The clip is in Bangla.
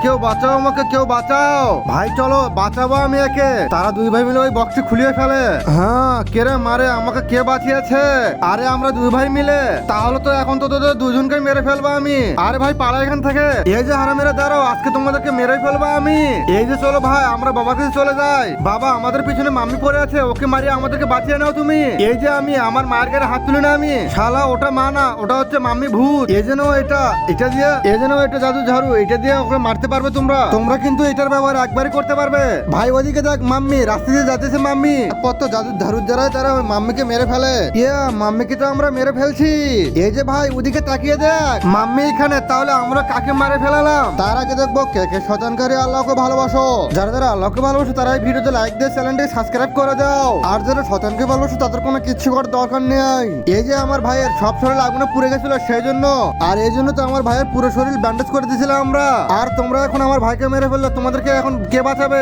কেউ বাঁচাও আমাকে, কেউ বাঁচাও ভাই, চলো বাঁচাবো আমি একে। তারা দুই ভাই মিলে ওই বক্সটি খুলিয়ে ফেলে। হ্যাঁ, কে রে মারে আমাকে, কে বাঁচিয়েছে? আরে আমরা দুই ভাই মিলে। তাহলে তো এখন তো তোদের দুজনকে মেরে ফেলবো আমি। আরে ভাই পালা এখান থেকে। এই যে হারামিরা দাঁড়াও, আজকে তোমাদেরকে মেরে ফেলবো আমি। এই যে চলো ভাই, আমরা বাবার কাছে চলে যাই। বাবা আমাদের পিছনে মাম্মি পড়ে আছে, ওকে মারিয়ে আমাদেরকে বাঁচিয়ে নাও তুমি। এই যে আমি আমার মায়ের গায়ে হাত তুলি না আমি। শালা ওটা মা না, ওটা হচ্ছে মাম্মি ভূত। এই যেন এটা দিয়ে এটা জাদু ঝাড়ু, এটা দিয়ে ওকে মারতে পারবে তোমরা। তোমরা কিন্তু এটার ব্যবহার একবারই করতে পারবে। ভাই ওদিকে দেখ, মাম্মি রাস্তা দিয়ে যাতেছে মাম্মি। কত জাদু ঝাড়ুর দ্বারাই তারা ওই মাম্মিকে মেরে ফেলে। মাম্মিকে তো আমরা মেরে ফেলছি। এই যে ভাই ওদিকে তাকিয়ে দেখ, মাম্মি এখানে। তাহলে আমরা কাকে মারে ফেলালাম? তার আগে দেখবো কে কে শয়তানকারী আল্লাহকে ভালোবাসো। যারা যারা আল্লাহকে ভালোবাসো তারা এই ভিডিওতে লাইক দিয়ে চ্যানেলটাকে সাবস্ক্রাইব করে দাও। আর যারা শয়তানকে ভালোবাসো তাদের কোনো কিচ্ছু করার দরকার নেই। এই যে আমার ভাইয়ের সব শরীর আগুনে পুড়ে গেছিল সেই জন্য, আর এই জন্য তো আমার ভাইয়ের পুরো শরীর ব্যান্ডেজ করে দিয়েছিলাম আমরা। আর তোমরা এখন আমার ভাইকে মেরে ফেললে, তোমাদেরকে এখন কে বাঁচাবে?